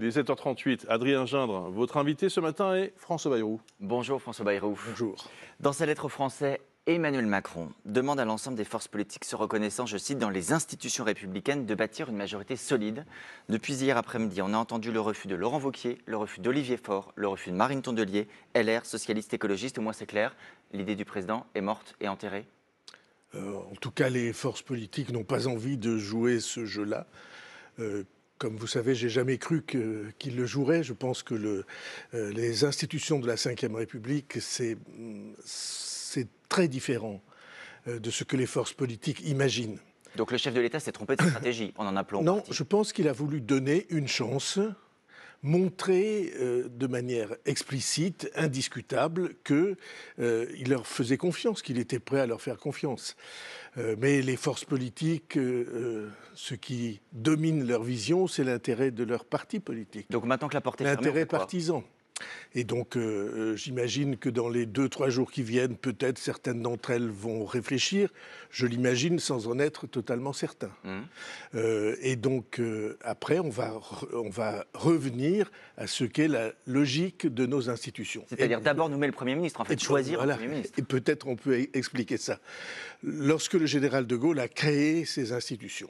Il est 7h38. Adrien Gindre, votre invité ce matin est François Bayrou. Bonjour François Bayrou. Bonjour. Dans sa lettre aux Français, Emmanuel Macron demande à l'ensemble des forces politiques se reconnaissant, je cite, dans les institutions républicaines de bâtir une majorité solide. Depuis hier après-midi, on a entendu le refus de Laurent Wauquiez, le refus d'Olivier Faure, le refus de Marine Tondelier, LR, socialiste écologiste. Au moins c'est clair, l'idée du président est morte et enterrée. En tout cas, les forces politiques n'ont pas envie de jouer ce jeu-là. Comme vous savez, j'ai jamais cru qu'ils le joueraient. Je pense que les institutions de la Ve République, c'est très différent de ce que les forces politiques imaginent. Donc le chef de l'État s'est trompé de stratégie en appelant. Non, je pense qu'il a voulu donner une chance, montrer de manière explicite, indiscutable, qu'il leur faisait confiance, qu'il était prêt à leur faire confiance. Mais les forces politiques, ce qui domine leur vision, c'est l'intérêt de leur parti politique. Donc maintenant que la porte est fermée, l'intérêt partisan. Et donc, j'imagine que dans les 2-3 jours qui viennent, peut-être certaines d'entre elles vont réfléchir. Je l'imagine sans en être totalement certain. Et donc, après, on va revenir à ce qu'est la logique de nos institutions. C'est-à-dire d'abord nommer le Premier ministre, en fait, choisir le Premier ministre. Et peut-être on peut expliquer ça. Lorsque le général de Gaulle a créé ces institutions,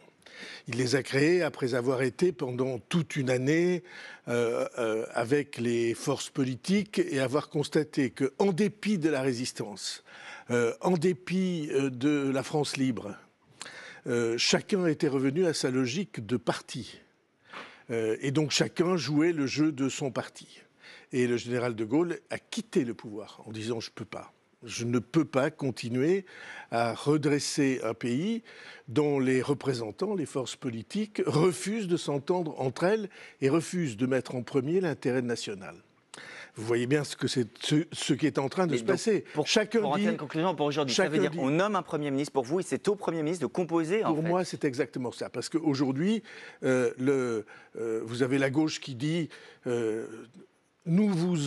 il les a créées après avoir été pendant toute une année avec les forces politiques et avoir constaté qu'en dépit de la résistance, en dépit de la France libre, chacun était revenu à sa logique de parti. Et donc chacun jouait le jeu de son parti. Et le général de Gaulle a quitté le pouvoir en disant « je ne peux pas ». Je ne peux pas continuer à redresser un pays dont les représentants, les forces politiques, refusent de s'entendre entre elles et refusent de mettre en premier l'intérêt national. Vous voyez bien ce qui est en train de se passer. Pour une conclusion pour aujourd'hui, ça veut dire qu'on nomme un Premier ministre pour vous et c'est au Premier ministre de composer. Pour moi, c'est exactement ça. Parce qu'aujourd'hui, vous avez la gauche qui dit... nous vous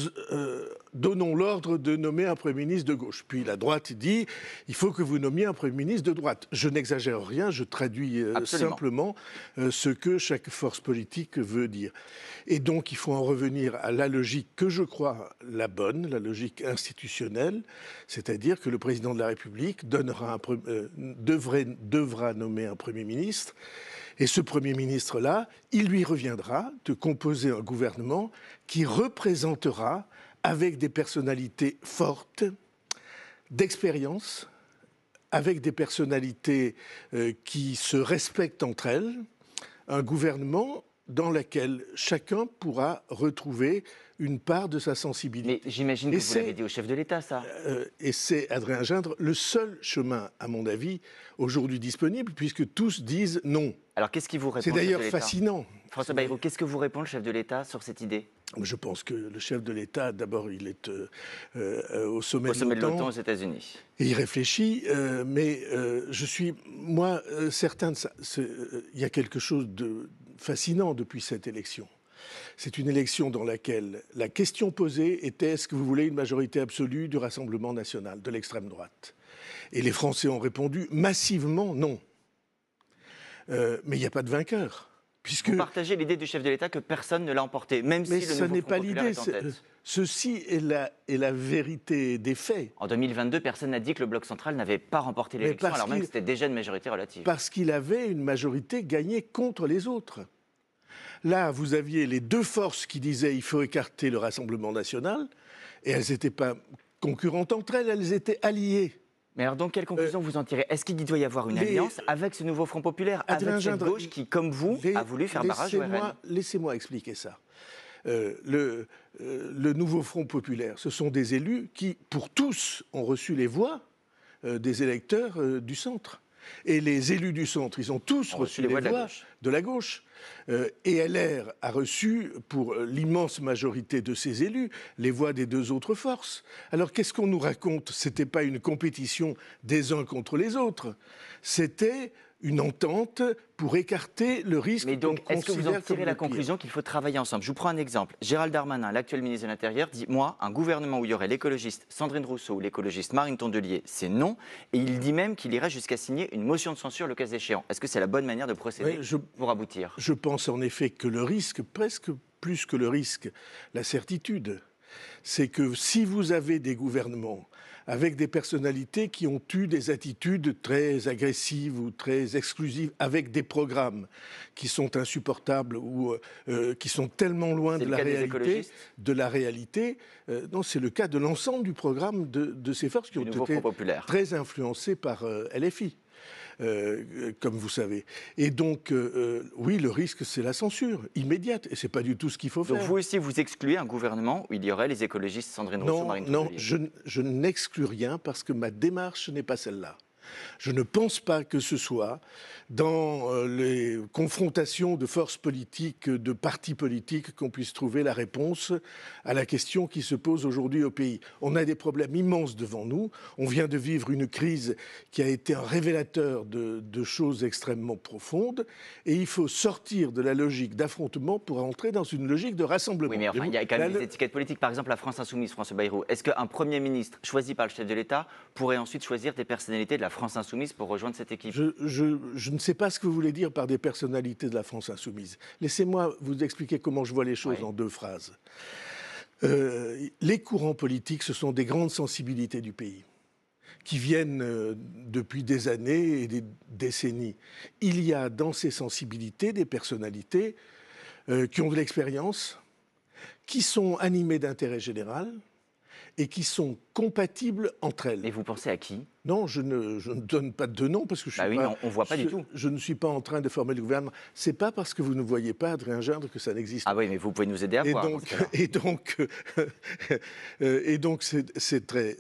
donnons l'ordre de nommer un Premier ministre de gauche. Puis la droite dit, il faut que vous nommiez un Premier ministre de droite. Je n'exagère rien, je traduis simplement ce que chaque force politique veut dire. Et donc il faut en revenir à la logique que je crois la bonne, la logique institutionnelle, c'est-à-dire que le président de la République devra nommer un Premier ministre. Et ce Premier ministre-là, il lui reviendra de composer un gouvernement qui représentera, avec des personnalités fortes, d'expérience, avec des personnalités qui se respectent entre elles, un gouvernement dans lequel chacun pourra retrouver une part de sa sensibilité. Mais j'imagine que vous l'avez dit au chef de l'État, ça. Et c'est, Adrien Gindre, le seul chemin, à mon avis, aujourd'hui disponible, puisque tous disent non. Alors qu'est-ce qui vous répond? C'est d'ailleurs fascinant. François Bayrou, qu'est-ce que vous répond le chef de l'État sur cette idée? Je pense que le chef de l'État, d'abord, il est au sommet de l'OTAN aux États-Unis. Et il réfléchit, mais je suis, moi, certain de ça. Il y a quelque chose de fascinant depuis cette élection. C'est une élection dans laquelle la question posée était est-ce que vous voulez une majorité absolue du Rassemblement national, de l'extrême droite? Et les Français ont répondu massivement non. Mais il n'y a pas de vainqueur. Puisque... Vous partagez l'idée du chef de l'État que personne ne l'a emporté, même si le nouveau Front populaire est en tête. Ceci est la vérité des faits. En 2022, personne n'a dit que le Bloc central n'avait pas remporté l'élection, alors même que c'était déjà une majorité relative. Parce qu'il avait une majorité gagnée contre les autres. Là, vous aviez les deux forces qui disaient il faut écarter le Rassemblement national, et elles n'étaient pas concurrentes entre elles, elles étaient alliées. Mais alors, donc, quelle conclusion vous en tirez? Est-ce qu'il doit y avoir une alliance avec ce nouveau Front populaire, avec cette gauche qui, comme vous, a voulu faire barrage au RN? Laissez-moi expliquer ça. Le nouveau Front populaire, ce sont des élus qui, pour tous, ont reçu les voix des électeurs du centre. Et les élus du centre, ils ont tous reçu les voix de la gauche. Et LR a reçu, pour l'immense majorité de ses élus, les voix des deux autres forces. Alors qu'est-ce qu'on nous raconte? Ce n'était pas une compétition des uns contre les autres. C'était une entente pour écarter le risque. Mais donc, est-ce que vous en tirez la conclusion qu'il faut travailler ensemble? Je vous prends un exemple. Gérald Darmanin, l'actuel ministre de l'Intérieur, dit « Moi, un gouvernement où il y aurait l'écologiste Sandrine Rousseau ou l'écologiste Marine Tondelier, c'est non. » Et il dit même qu'il irait jusqu'à signer une motion de censure le cas échéant. Est-ce que c'est la bonne manière de procéder pour aboutir? Je pense en effet que le risque presque plus que le risque, la certitude. C'est que si vous avez des gouvernements avec des personnalités qui ont eu des attitudes très agressives ou très exclusives, avec des programmes qui sont insupportables ou qui sont tellement loin de la réalité, non, c'est le cas de l'ensemble du programme de ces forces qui ont été très influencées par LFI. Comme vous savez. Et donc, oui, le risque, c'est la censure immédiate. Et ce n'est pas du tout ce qu'il faut faire. Donc vous aussi, vous excluez un gouvernement où il y aurait les écologistes Sandrine Rousseau, Marine Tondelier? Non, je n'exclus rien parce que ma démarche n'est pas celle-là. Je ne pense pas que ce soit dans les confrontations de forces politiques, de partis politiques, qu'on puisse trouver la réponse à la question qui se pose aujourd'hui au pays. On a des problèmes immenses devant nous. On vient de vivre une crise qui a été un révélateur de choses extrêmement profondes. Et il faut sortir de la logique d'affrontement pour entrer dans une logique de rassemblement. Oui, mais enfin, il y a quand même des étiquettes politiques. Par exemple, la France Insoumise, François Bayrou. Est-ce qu'un Premier ministre choisi par le chef de l'État pourrait ensuite choisir des personnalités de la France Insoumise pour rejoindre cette équipe? Je ne sais pas ce que vous voulez dire par des personnalités de la France Insoumise. Laissez-moi vous expliquer comment je vois les choses en 2 phrases. Les courants politiques, ce sont des grandes sensibilités du pays qui viennent depuis des années et des décennies. Il y a dans ces sensibilités des personnalités qui ont de l'expérience, qui sont animées d'intérêt général et qui sont compatibles entre elles. Et vous pensez à qui? Non, je ne donne pas de nom parce que on voit pas du tout. Je ne suis pas en train de former le gouvernement. C'est pas parce que vous ne voyez pas, Adrien Gindre, que ça n'existe pas. Ah oui, mais vous pouvez nous aider à voir. Et donc, c'est très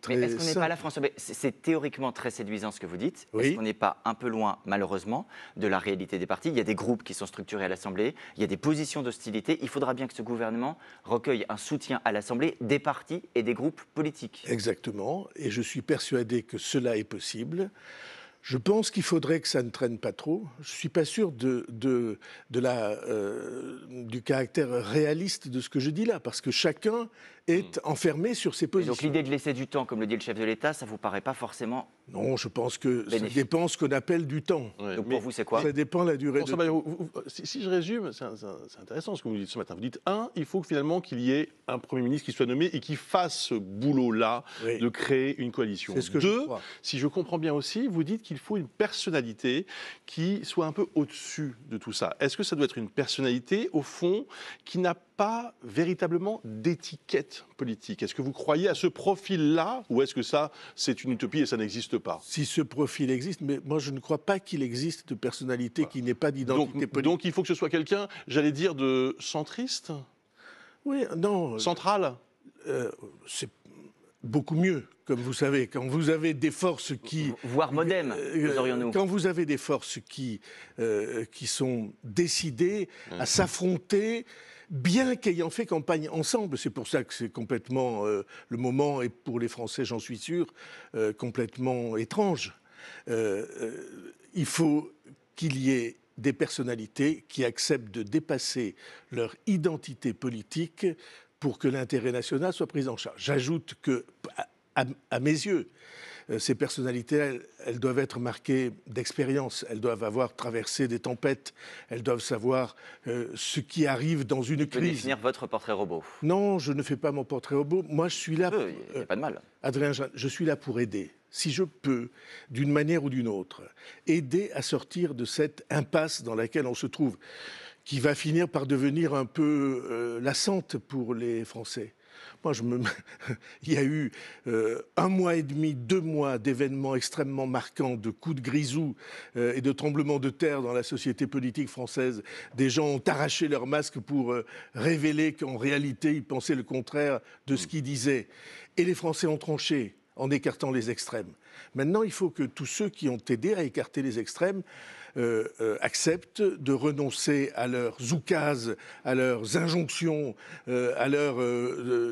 mais est-ce qu'on n'est pas là, François? C'est théoriquement très séduisant ce que vous dites. Oui. Est-ce qu'on n'est pas un peu loin, malheureusement, de la réalité des partis? Il y a des groupes qui sont structurés à l'Assemblée, il y a des positions d'hostilité. Il faudra bien que ce gouvernement recueille un soutien à l'Assemblée des partis et des groupes politiques. Exactement. Et je suis persuadé que cela est possible. Je pense qu'il faudrait que ça ne traîne pas trop. Je ne suis pas sûr du caractère réaliste de ce que je dis là, parce que chacun est enfermé sur ses positions. Et donc l'idée de laisser du temps, comme le dit le chef de l'État, ça ne vous paraît pas forcément... Non, je pense que ça dépend ce qu'on appelle du temps. Ouais, donc pour vous, c'est quoi? Ça dépend de la durée de temps. Si je résume, c'est intéressant ce que vous dites ce matin. Vous dites, il faut finalement qu'il y ait un Premier ministre qui soit nommé et qui fasse ce boulot-là de créer une coalition. C'est ce que 2, je crois. si je comprends bien aussi, vous dites qu'il faut une personnalité qui soit un peu au-dessus de tout ça. Est-ce que ça doit être une personnalité, au fond, qui n'a pas véritablement d'étiquette politique? Est-ce que vous croyez à ce profil-là, ou est-ce que ça, c'est une utopie et ça n'existe pas? Si ce profil existe, mais moi je ne crois pas qu'il existe de personnalité qui n'ait pas d'identité politique. Donc il faut que ce soit quelqu'un, j'allais dire, de centriste? Oui, non. Central? C'est beaucoup mieux, comme vous savez. Quand vous avez des forces qui... Voire modem, nous. Quand vous avez des forces qui sont décidées à s'affronter, bien qu'ayant fait campagne ensemble, c'est pour ça que c'est complètement, le moment est pour les Français, j'en suis sûr, complètement étrange. Il faut qu'il y ait des personnalités qui acceptent de dépasser leur identité politique pour que l'intérêt national soit pris en charge. J'ajoute que, à mes yeux, ces personnalités, elles doivent être marquées d'expérience, elles doivent avoir traversé des tempêtes, elles doivent savoir ce qui arrive dans une crise. Vous pouvez définir votre portrait robot? Non, je ne fais pas mon portrait robot. Moi, je suis là... Il n'y a pas de mal. Adrien, je suis là pour aider. Si je peux, d'une manière ou d'une autre, aider à sortir de cette impasse dans laquelle on se trouve, qui va finir par devenir un peu lassante pour les Français. Moi, il y a eu 1 mois et demi, 2 mois d'événements extrêmement marquants, de coups de grisou et de tremblements de terre dans la société politique française. Des gens ont arraché leurs masques pour révéler qu'en réalité, ils pensaient le contraire de ce qu'ils disaient. Et les Français ont tranché en écartant les extrêmes. Maintenant, il faut que tous ceux qui ont aidé à écarter les extrêmes acceptent de renoncer à leurs oukases, à leurs injonctions, à leurs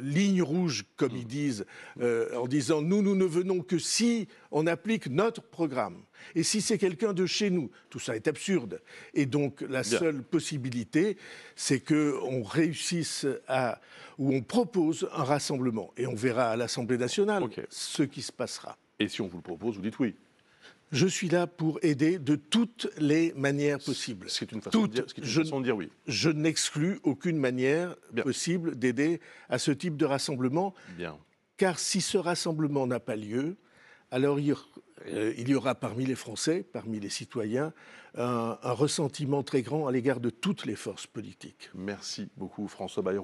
lignes rouges, comme ils disent, en disant « nous ne venons que si on applique notre programme ». Et si c'est quelqu'un de chez nous, tout ça est absurde. Et donc la seule possibilité, c'est qu'on réussisse ou on propose un rassemblement. Et on verra à l'Assemblée nationale ce qui se passera. Et si on vous le propose, vous dites oui? Je suis là pour aider de toutes les manières possibles. C'est une façon, de dire oui. Je n'exclus aucune manière possible d'aider à ce type de rassemblement. Bien. Car si ce rassemblement n'a pas lieu, alors il y aura parmi les Français, parmi les citoyens, un ressentiment très grand à l'égard de toutes les forces politiques. Merci beaucoup François Bayrou.